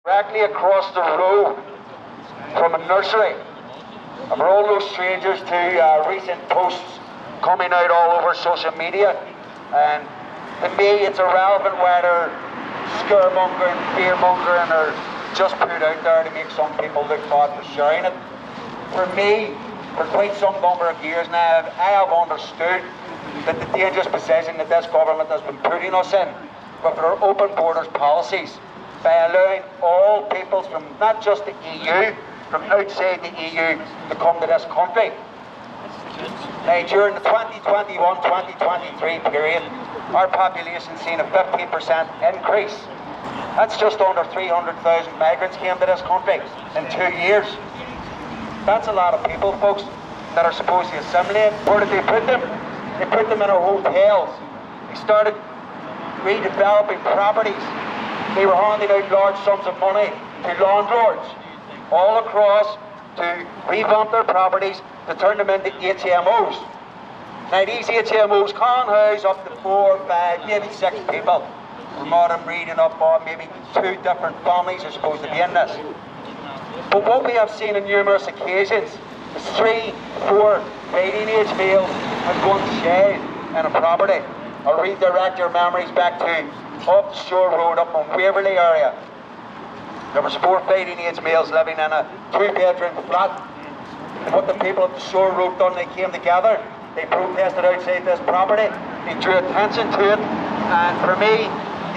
Directly across the road from a nursery. And we're all no strangers to recent posts coming out all over social media. And to me, it's irrelevant whether scaremongering, fearmongering, or just put out there to make some people look bad for sharing it. For me, for quite some number of years now, I have understood that the dangerous position that this government has been putting us in with their open borders policies, by allowing all peoples from not just the EU, from outside the EU to come to this country. Now, during the 2021-2023 period, our population seen a 15% increase. That's just under 300,000 migrants came to this country in 2 years. That's a lot of people, folks, that are supposed to assimilate. Where did they put them? They put them in our hotels. They started redeveloping properties. They were handing out large sums of money to landlords all across to revamp their properties, to turn them into HMOs. Now these HMOs can house up to 4, 5, maybe 6 people. From what I'm reading up on, maybe 2 different families are supposed to be in this. But what we have seen on numerous occasions is 3, 4 fighting age males and 1 child in a property. I'll redirect your memories back to off the shore road up on Waverley area. There was 4 fighting age males living in a 2-bedroom flat. And what the people of the shore road done, they came together, they protested outside this property, they drew attention to it, and for me,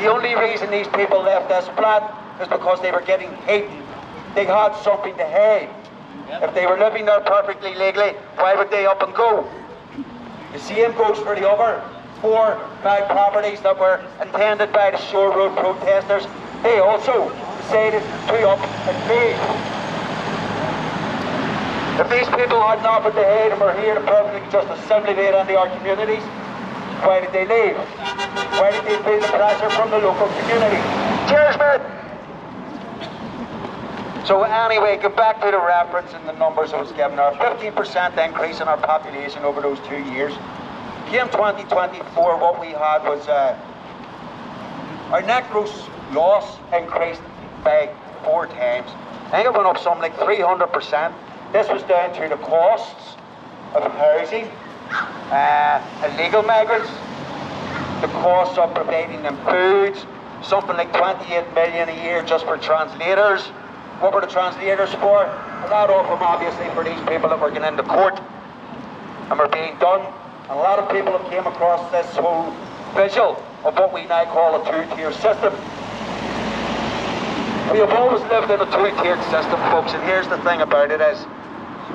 the only reason these people left this flat is because they were getting hate. They had something to hide. If they were living there perfectly legally, why would they up and go? The same goes for the other 4, 5 properties that were intended by the Shore Road protesters. They also decided to up and leave. If these people had nothing to hide and were here to perfectly just assimilate into our communities, why did they leave? Why did they feel the pressure from the local community? Cheers, mate! So anyway, go back to the reference and the numbers I was given. Our 15% increase in our population over those 2 years. In 2024, what we had was our net gross loss increased by 4 times. I think it went up something like 300%. This was down to the costs of housing, illegal migrants, the costs of providing them foods, something like 28 million a year just for translators. What were the translators for? A lot of them obviously for these people that were getting into court and were being done. And a lot of people have came across this whole visual of what we now call a 2-tier system. We have always lived in a 2-tiered system, folks, and here's the thing about it is,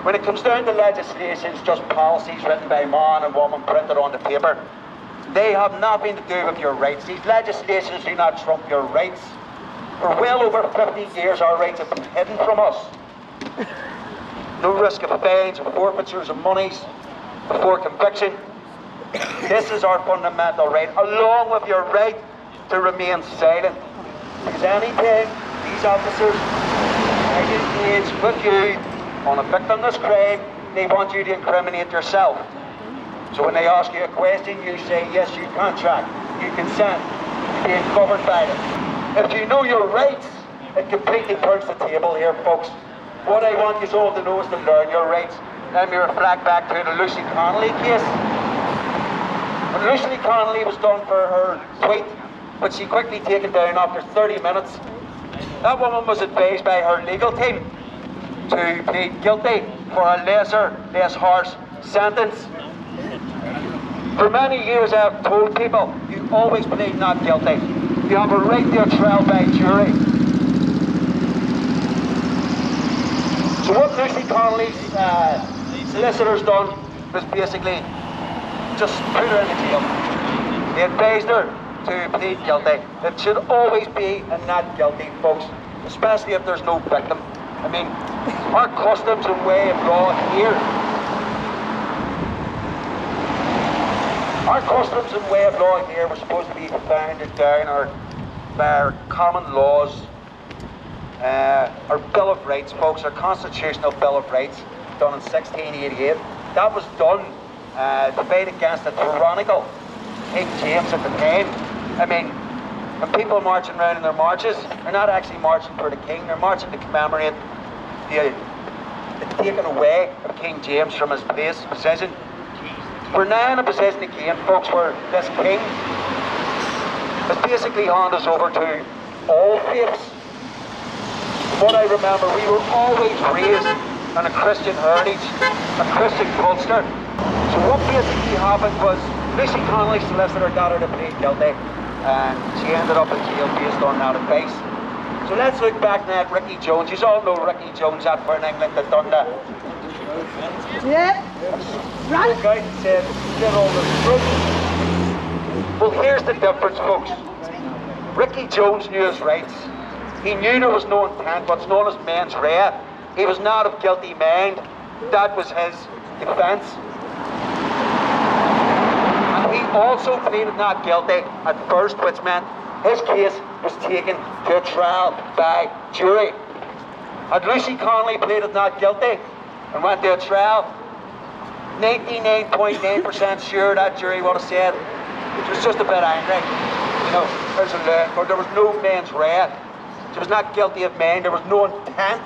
when it comes down to legislation, it's just policies written by man and woman printed on the paper. They have nothing to do with your rights. These legislations do not trump your rights. For well over 50 years, our rights have been hidden from us. No risk of fines or forfeitures of monies before conviction. This is our fundamental right, along with your right to remain silent. Because anytime these officers are engaged with you on a victimless crime, they want you to incriminate yourself. So when they ask you a question, you say, yes, you contract, you consent, you're being covered by it. If you know your rights, it completely turns the table here, folks. What I want you all to know is to learn your rights. Let me reflect back to the Lucy Connolly case. When Lucy Connolly was done for her tweet, but she quickly taken down after 30 minutes, that woman was advised by her legal team to plead guilty for a lesser, less harsh sentence. For many years I have told people, you always plead not guilty. You have a right to a trial by jury. So what Lucy Connolly's solicitors done was basically just put her in the jail. They advised her to plead guilty. It should always be a not guilty, folks, especially if there's no victim. I mean, our customs and way of law here, were supposed to be founded down by our common laws, our Bill of Rights, folks, our constitutional Bill of Rights, done in 1688. That was done to fight against the tyrannical King James at the time. I mean, And people marching around in their marches, they're not actually marching for the king, they're marching to commemorate the taking away of King James from his place, possession. We're now in a position again, folks, where this king has basically handed us over to all faiths. From what I remember, we were always raised in a Christian heritage, a Christian culture. So what basically happened was Lucy Connolly's solicitor got her to plead guilty, and she ended up in jail based on that advice. So let's look back now at Ricky Jones. You all know Ricky Jones out for in England that done that. Yeah. Right. The guy said, get all the truth. Well, here's the difference, folks. Ricky Jones knew his rights. He knew there was no intent, what's known as mens rea. He was not of guilty mind. That was his defence. And he also pleaded not guilty at first, which meant his case was taken to a trial by jury. Had Lucy Connolly pleaded not guilty and went to a trial, 99.9% sure that jury would have said it was just a bit angry. You know, there was no mens rea. She was not guilty of mind. There was no intent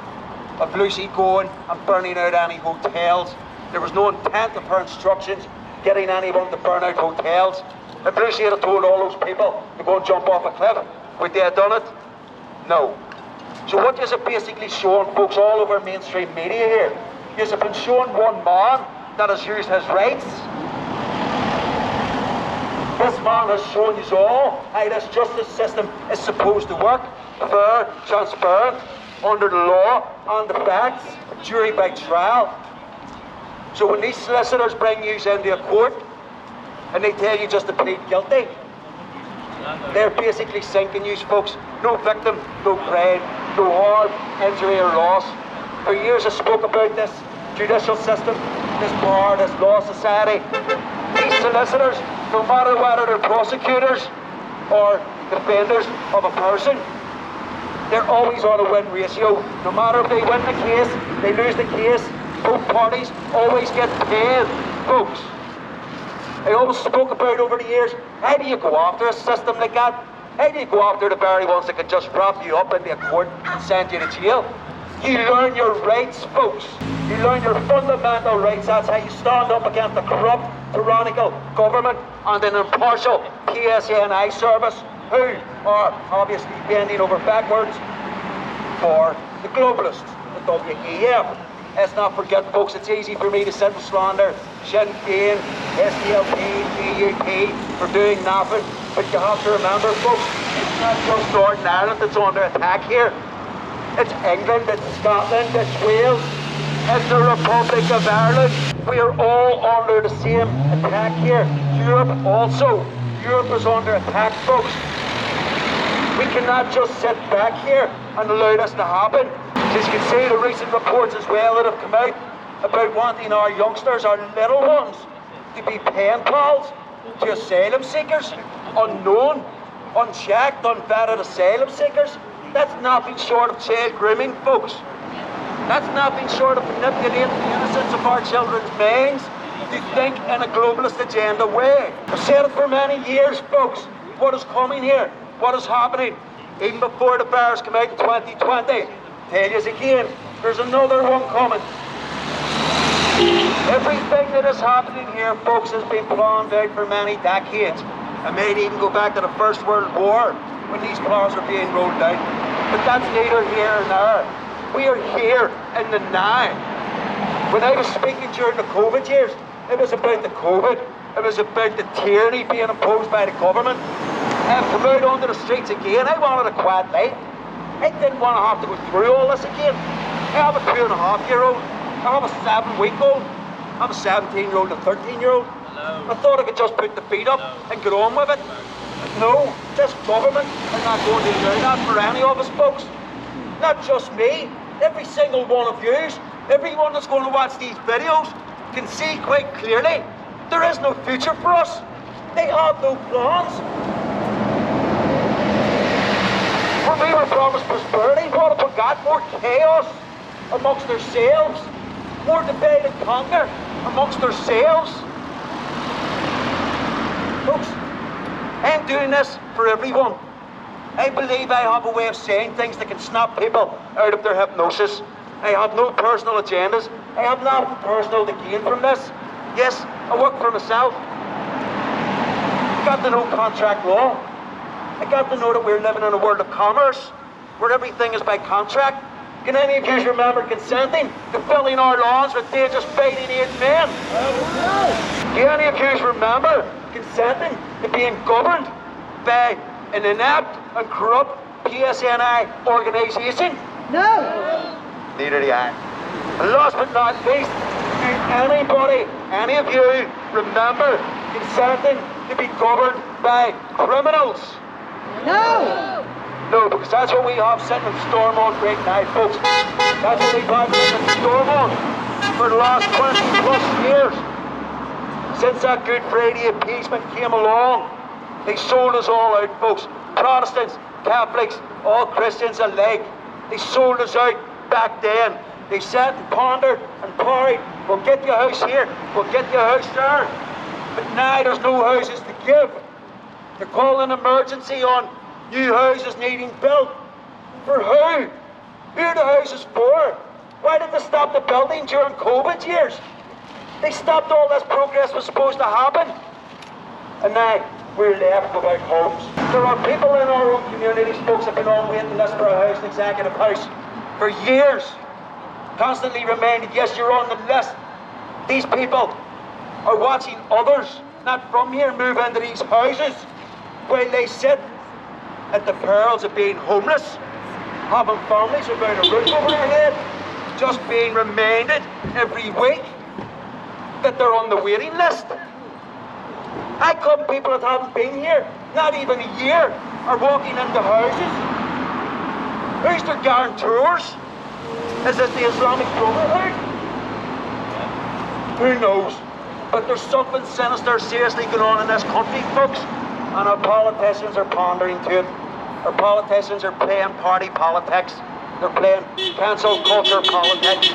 of Lucy going and burning out any hotels. There was no intent of her instructions getting anyone to burn out hotels. If Lucy had told all those people to go and jump off a cliff, would they have done it? No. So what is it basically showing, folks, all over mainstream media here? Is it been showing one man that has used his rights? This man has shown you all how this justice system is supposed to work. Fair, transparent, under the law and the facts, jury by trial. So when these solicitors bring you into a court and they tell you just to plead guilty, they're basically sinking you, folks. No victim, no crime, no harm, injury or loss. For years I spoke about this judicial system, this bar, this law society. These solicitors, no matter whether they're prosecutors or defenders of a person, they're always on a win ratio. No matter if they win the case, they lose the case, both parties always get paid, folks. I always spoke about over the years, how do you go after a system like that? How do you go after the very ones that can just wrap you up into a court and send you to jail? You learn your rights, folks. You learn your fundamental rights. That's how you stand up against a corrupt, tyrannical government and an impartial PSNI service who are obviously bending over backwards for the globalists, the WEF. Let's not forget, folks, it's easy for me to sit and slander Sinn Féin, SDLP, DUP for doing nothing. But you have to remember, folks, it's not just Northern Ireland that's under attack here. It's England, it's Scotland, it's Wales, it's the Republic of Ireland. We are all under the same attack here. Europe also. Europe is under attack, folks. We cannot just sit back here and allow this to happen. As you can see, the recent reports as well that have come out about wanting our youngsters, our little ones, to be pen pals to asylum seekers, unknown, unchecked, unvetted asylum seekers. That's nothing short of child grooming, folks. That's nothing short of manipulating the innocence of our children's minds to think in a globalist agenda way. I've said it for many years, folks. What is coming here? What is happening? Even before the virus came out in 2020. Tell you again, there's another one coming. Everything that is happening here, folks, has been planned out for many decades. I might even go back to the First World War when these plans were being rolled out. But that's neither here nor there. We are here in the now. When I was speaking during the COVID years, it was about the COVID. It was about the tyranny being imposed by the government. I've come out onto the streets again. I wanted a quiet life. I didn't want to have to go through all this again. I have a 2.5-year-old. I have a 7-week-old. I have a 17-year-old and a 13-year-old. I thought I could just put the feet up and get on with it. No, this government is not going to do that for any of us, folks. Not just me. Every single one of yous, everyone that's going to watch these videos can see quite clearly there is no future for us. They have no plans. When we were promised prosperity, what have we got? More chaos amongst ourselves. More divide and conquer amongst ourselves. Folks, I'm doing this for everyone. I believe I have a way of saying things that can snap people out of their hypnosis. I have no personal agendas. I have nothing personal to gain from this. Yes, I work for myself. I got to know contract law. I got to know that we're living in a world of commerce, where everything is by contract. Can any of you remember consenting to filling our lawns with dangerous fighting age men? Do any of you remember consenting to being governed by an inept and corrupt PSNI organisation? No. Neither do I. And last but not least, do any of you remember consenting to be governed by criminals? No. No, because that's what we have sitting in Stormont right now, folks. That's what we've had sitting in Stormont for the last 20 plus years. Since that Good Friday appeasement came along, they sold us all out, folks. Protestants, Catholics, all Christians alike. They sold us out back then. They sat and pondered and parried. We'll get you a house here, we'll get you a house there. But now there's no houses to give. They're calling an emergency on new houses needing built. For who? Who are the houses for? Why did they stop the building during COVID years? They stopped all this progress was supposed to happen. And now we're left without homes. There are people in our own communities, folks, that have been on waiting list for a house, an executive house, for years. Constantly reminded, yes, you're on the list. These people are watching others, not from here, move into these houses while they sit at the perils of being homeless, having families without a roof over their head, just being reminded every week that they're on the waiting list. How come people that haven't been here, not even a year, are walking into houses? Who's their guarantors? Is it the Islamic Brotherhood? Who knows? But there's something sinister seriously going on in this country, folks. And our politicians are pondering to it. Our politicians are playing party politics. They're playing cancel culture politics.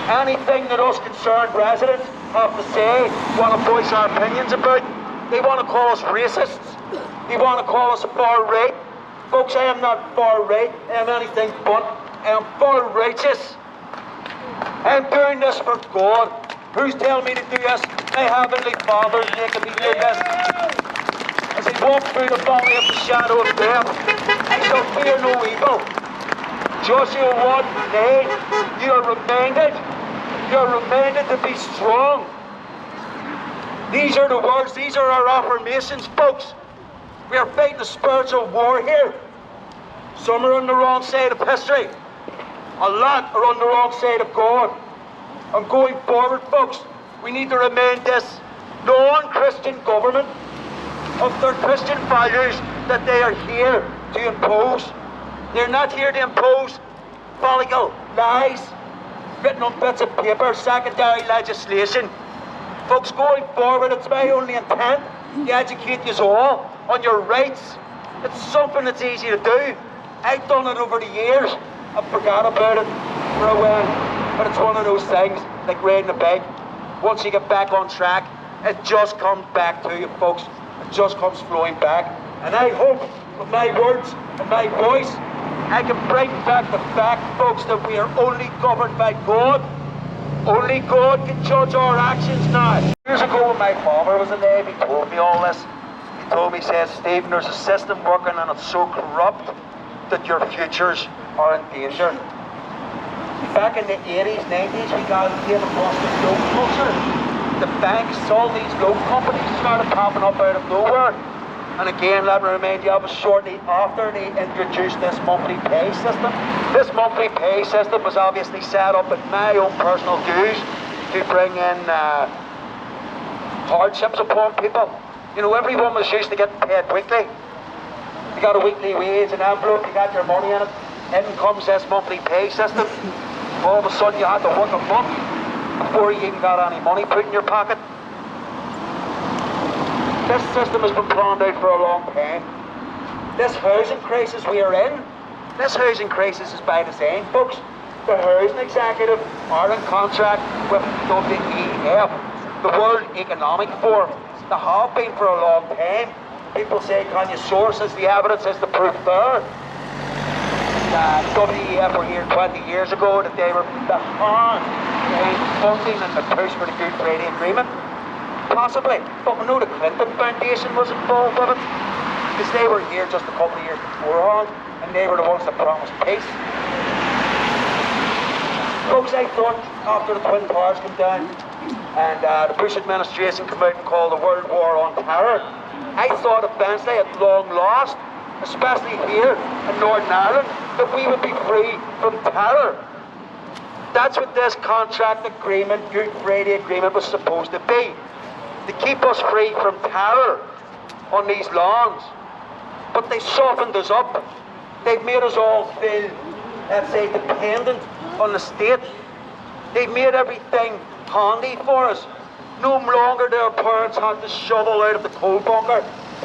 Anything that us concerned residents have to say, want to voice our opinions about, they want to call us racists. They want to call us far right. Folks, I am not far right. I am anything but. I am far righteous. I am doing this for God. Who's telling me to do this? My Heavenly Father is making me do this. As I walk through the valley of the shadow of death, I shall fear no evil. Joshua 1:9, you are reminded to be strong. These are the words, these are our affirmations, folks. We are fighting a spiritual war here. Some are on the wrong side of history. A lot are on the wrong side of God. And going forward, folks, we need to remind this non-Christian government of their Christian values that they are here to impose. They're not here to impose political lies written on bits of paper, secondary legislation. Folks, going forward, it's my only intent to educate you all on your rights. It's something that's easy to do. I've done it over the years. I forgot about it for a while. But it's one of those things, like riding a bike. Once you get back on track, it just comes back to you, folks. It just comes flowing back. And I hope with my words and my voice, I can bring back the fact, folks, that we are only governed by God. Only God can judge our actions now. Years ago when my father was alive, he told me all this. He told me, he said, Stephen, there's a system working and it's so corrupt that your futures are in danger. Back in the 80s, 90s, we came across the loan culture. The banks, all these loan companies started popping up out of nowhere. And again, let me remind you, I was shortly after they introduced this monthly pay system. This monthly pay system was obviously set up at my own personal dues to bring in hardships upon people. You know, everyone was used to getting paid weekly. You got a weekly wage, an envelope, you got your money in it. In comes this monthly pay system. All of a sudden you had to work a month before you even got any money put in your pocket. This system has been planned out for a long time. This housing crisis we are in, this housing crisis is by design, folks. The housing executive are in contract with WEF, the World Economic Forum. They have been for a long time. People say, can you source as the evidence as the proof there? WEF were here 20 years ago that they were behind funding and the push for the Good Friday Agreement. Possibly, but we know the Clinton Foundation was involved with it because they were here just a couple of years beforehand and they were the ones that promised peace. Folks, I thought after the Twin Towers came down and the Bush administration came out and called the World War on Terror, I thought eventually at long last, especially here in Northern Ireland, that we would be free from terror. That's what this contract agreement, Good Friday Agreement, was supposed to be. To keep us free from terror on these lands. But they softened us up. They've made us all feel, let's say, dependent on the state. They've made everything handy for us. No longer do our parents have to shovel out of the coal bunker,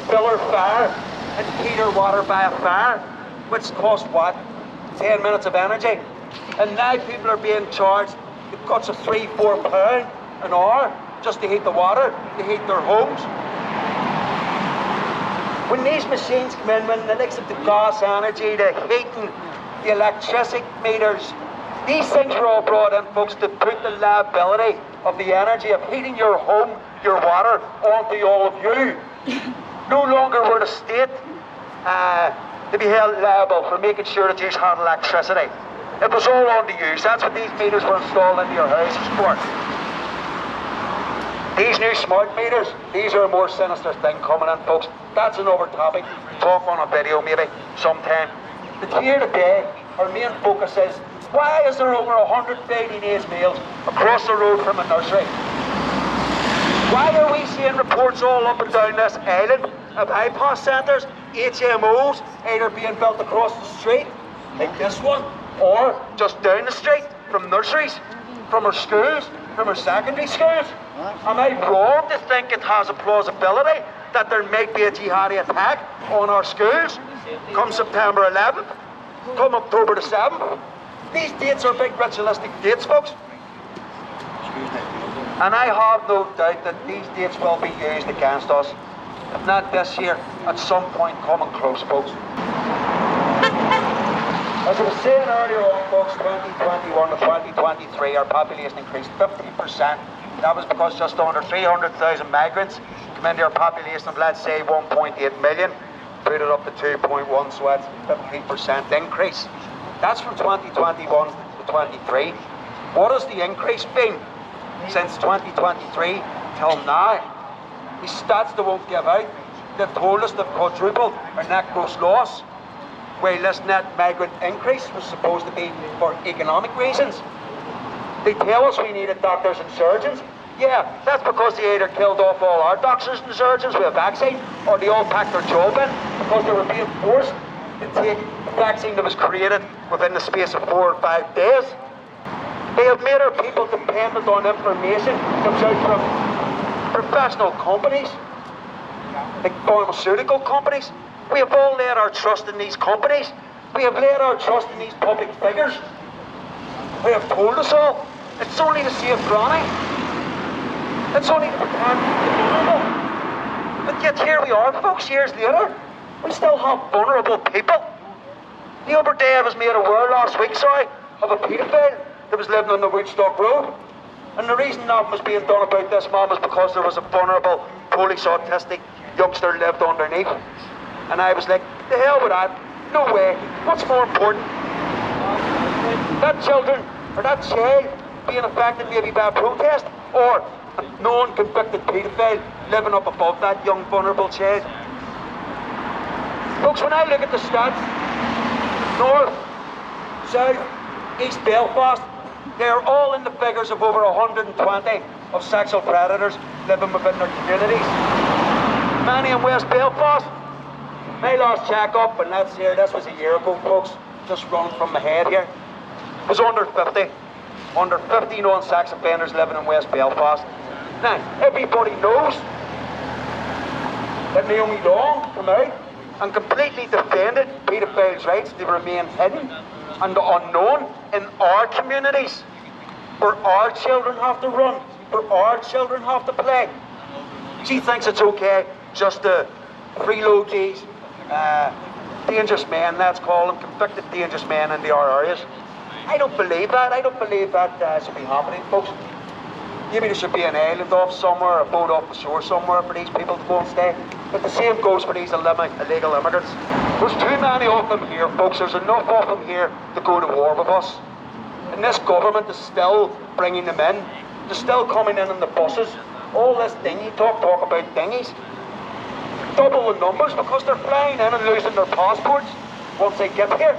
fill our fire, and heat our water by a fire, which costs what? 10 minutes of energy. And now people are being charged the cuts of £3-4 an hour just to heat the water, to heat their homes. When these machines come in, when the likes of the gas energy, the heating, the electricity meters, these things were all brought in, folks, to put the liability of the energy of heating your home, your water, onto all of you. No longer were the state to be held liable for making sure that you had electricity. It was all on to you. That's what these meters were installed into your houses for. These new smart meters, these are a more sinister thing coming in, folks. That's another topic. Talk on a video maybe sometime. But here today, our main focus is, why is there over 100 feeding-age meals across the road from a nursery? Why are we seeing reports all up and down this island of bypass centres, HMOs, either being built across the street, like this one, or just down the street from nurseries, from our schools, from our secondary schools? Am I wrong to think it has a plausibility that there might be a jihadi attack on our schools come September 11th, come October the 7th? These dates are big ritualistic dates, folks. And I have no doubt that these dates will be used against us. If not this year, at some point coming close, folks. As I was saying earlier on, folks, 2021 to 2023, our population increased 50%. That was because just under 300,000 migrants come into our population of, let's say, 1.8 million. Put it up to 2.1, so that's 50% increase. That's from 2021 to 23. What has the increase been since 2023 till now? These stats they won't give out. They've told us they've quadrupled our net gross loss, while this net migrant increase was supposed to be for economic reasons. They tell us we needed doctors and surgeons. Yeah, that's because they either killed off all our doctors and surgeons with a vaccine, or they all packed their job in because they were being forced to take a vaccine that was created within the space of 4 or 5 days. They have made our people dependent on information that comes out from professional companies, like pharmaceutical companies. We have all laid our trust in these companies. We have laid our trust in these public figures. They have told us all. It's only to save granny. It's only to pretend it's vulnerable. But yet here we are, folks, years later. We still have vulnerable people. The other day I was made aware last week, of a paedophile that was living on the Woodstock Road. And the reason that was being done about this man was because there was a vulnerable Polish autistic youngster lived underneath. And I was like, the hell with that. No way. What's more important? That children, or that child, being affected maybe by a protest, or a known convicted paedophile living up above that young vulnerable child? Folks, when I look at the stats, North, South, East Belfast, they're all in the figures of over 120 of sexual predators living within their communities. Many in West Belfast. My last check-up, and that's here, this was a year ago, folks, just running from my head here, was under 50. Under 50 known sex offenders living in West Belfast. Now, everybody knows that Naomi Long came out and completely defended paedophiles' rights to remain hidden and unknown in our communities, where our children have to run, where our children have to play. She thinks it's okay just to freeloadies, dangerous men, let's call them, convicted dangerous men in our areas. I don't believe that. I don't believe that should be happening, folks. Maybe there should be an island off somewhere, a boat off the shore somewhere for these people to go and stay. But the same goes for these illegal immigrants. There's too many of them here, folks. There's enough of them here to go to war with us. And this government is still bringing them in. They're still coming in the buses. All this dinghy talk about dinghies. Double the numbers because they're flying in and losing their passports once they get here.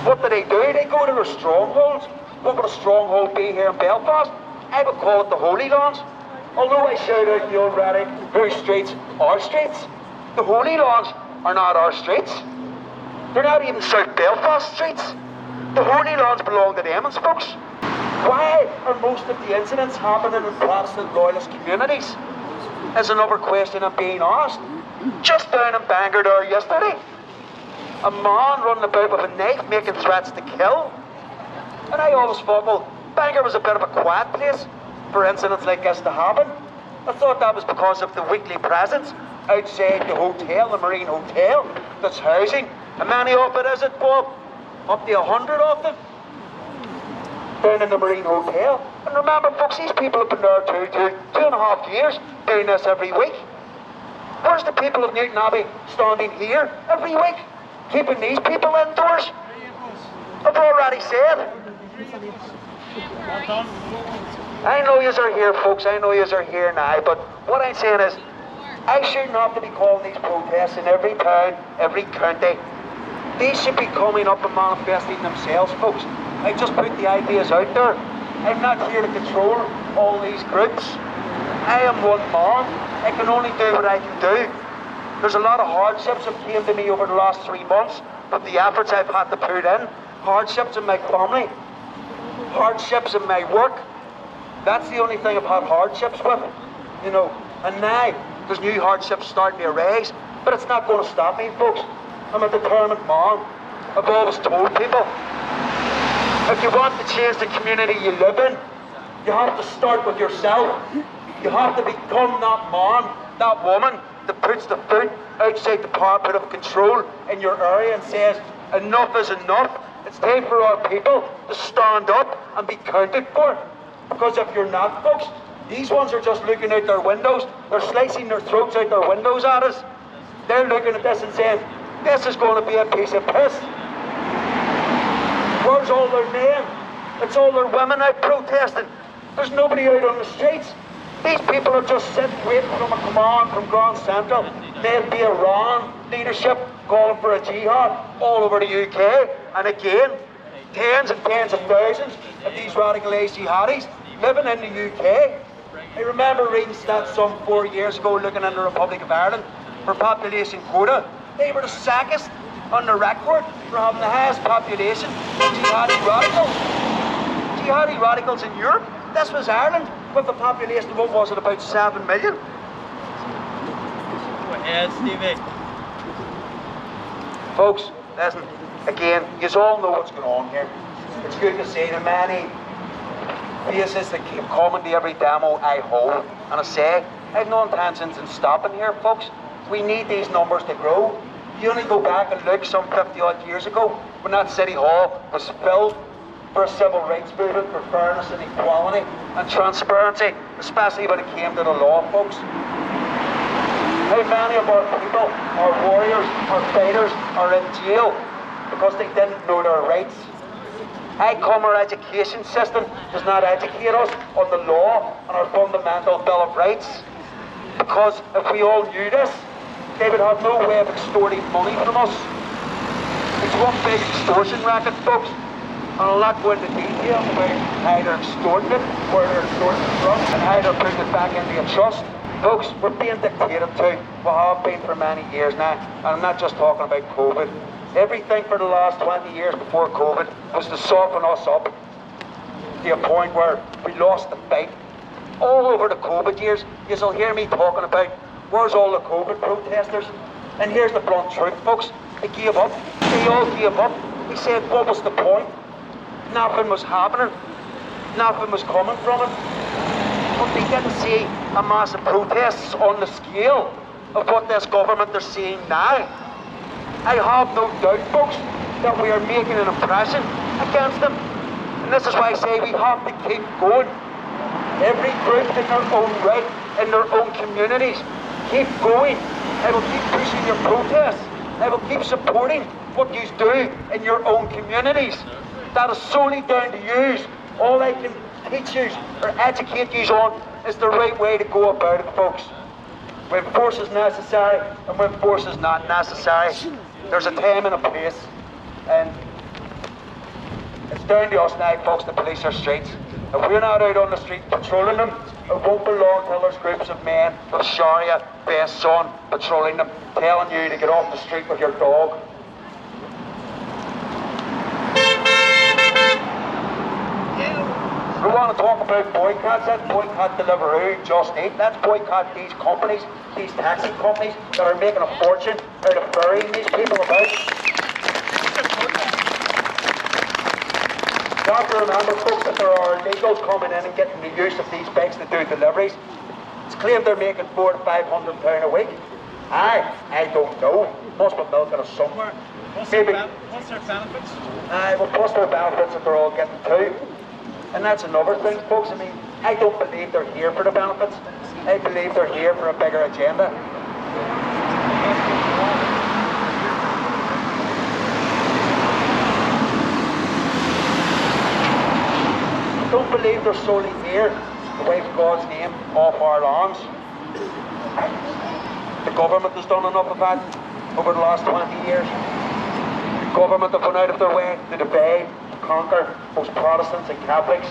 What do? They go to their strongholds. What would a stronghold be here in Belfast? I would call it the Holy Lands. Although I shout out in the old rhetoric, whose streets? Our streets. The Holy Lands are not our streets. They're not even South Belfast streets. The Holy Lands belong to them, folks. Why are most of the incidents happening in Protestant loyalist communities? Is another question I'm being asked. Just down in Bangor there yesterday, a man running about with a knife making threats to kill. And I always thought, well, Bangor was a bit of a quiet place for incidents like this to happen. I thought that was because of the weekly presence outside the hotel, the Marine Hotel, that's housing. How many of it is it, Bob? Up to 100 of them? Down in the Marine Hotel. And remember, folks, these people have been there 2.5 years doing this every week. Where's the people of Newton Abbey standing here every week, keeping these people indoors? I've already said. I know yous are here, folks. I know yous are here now. But what I'm saying is, I shouldn't have to be calling these protests in every town, every county. These should be coming up and manifesting themselves, folks. I just put the ideas out there. I'm not here to control all these groups. I am one man. I can only do what I can do. There's a lot of hardships that came to me over the last 3 months, but the efforts I've had to put in, hardships in my family, hardships in my work, that's the only thing I've had hardships with, you know. And now, there's new hardships starting to arise, but it's not going to stop me, folks. I'm a determined man. I've always told people, if you want to change the community you live in, you have to start with yourself. You have to become that man, that woman that puts the foot outside the parapet of control in your area and says, enough is enough. It's time for our people to stand up and be counted for. Because if you're not, folks, these ones are just looking out their windows. They're slicing their throats out their windows at us. They're looking at this and saying, this is going to be a piece of piss. Where's all their men? It's all their women out protesting. There's nobody out on the streets. These people are just sitting waiting from a command from Grand Central. There'll be Iran leadership calling for a jihad all over the UK. And again, tens and tens of thousands of these radicalised jihadis living in the UK. I remember reading stats some 4 years ago looking in the Republic of Ireland for population quota. They were the second on the record for having the highest population of jihadi radicals. Jihadi radicals in Europe. This was Ireland with a population of, what was it, about 7 million? Go ahead, Stevie. Folks, listen, again, you all know what's going on here. It's good to see the many faces that keep coming to every demo I hold. And I say, I have no intentions in stopping here, folks. We need these numbers to grow. You only go back and look some 50 odd years ago when that City Hall was filled for a civil rights movement, for fairness and equality and transparency, especially when it came to the law, folks. How many of our people, our warriors, our fighters are in jail because they didn't know their rights? How come our education system does not educate us on the law and our fundamental Bill of Rights? Because if we all knew this, they would have no way of extorting money from us. It's one big extortion racket, folks. And I'll not go into detail about how they're extorting it, where they're extorting it from, and how they're putting it back into a trust. Folks, we're being dictated to. We have been for many years now. And I'm not just talking about COVID. Everything for the last 20 years before COVID was to soften us up to a point where we lost the fight. All over the COVID years, you'll hear me talking about where's all the COVID protesters? And here's the blunt truth, folks. They gave up. They all gave up. They said, what was the point? Nothing was happening. Nothing was coming from it. But they didn't see a massive protests on the scale of what this government are seeing now. I have no doubt, folks, that we are making an impression against them. And this is why I say we have to keep going. Every group in their own right, in their own communities, keep going. I will keep pushing your protests. I will keep supporting what you do in your own communities. That is solely down to you. All I can teach you or educate you on is the right way to go about it, folks. When force is necessary and when force is not necessary, there's a time and a place. And it's down to us now, folks, to police our streets. If we're not out on the street patrolling them, it won't be long till there's groups of men with Sharia vests on patrolling them, telling you to get off the street with your dog. We want to talk about boycotts. Let's boycott Deliveroo, Just Eat. Let's boycott these companies, these taxi companies that are making a fortune out of ferrying these people about. You have to remember, folks, that there are illegals coming in and getting the use of these bikes to do deliveries. It's claimed they're making £400 to £500 a week. I don't know. Must be milking us somewhere. What's their benefits? Well, plus their benefits that they're all getting too. And that's another thing, folks. I mean, I don't believe they're here for the benefits. I believe they're here for a bigger agenda. I don't believe they're solely here to wave God's name off our lawns. The government has done enough of that over the last 20 years. The government have gone out of their way to divide, to conquer both Protestants and Catholics.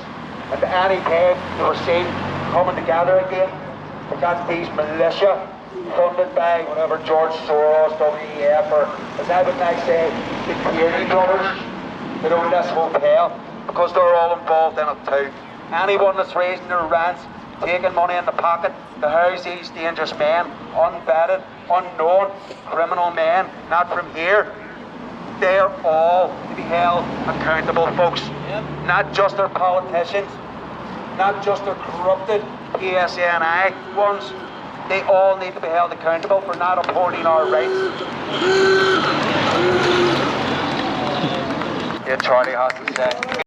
And to any time they were seen coming together again, we got these militia funded by whatever George Soros, WEF, or as I would now say, the Chimney brothers that own this hotel, because they're all involved in it too. Anyone that's raising their rents, taking money in the pocket to house these dangerous men, unvetted, unknown, criminal men, not from here, they're all to be held accountable, folks. Not just their politicians, not just their corrupted PSNI ones. They all need to be held accountable for not upholding our rights. Yeah, Charlie has to say.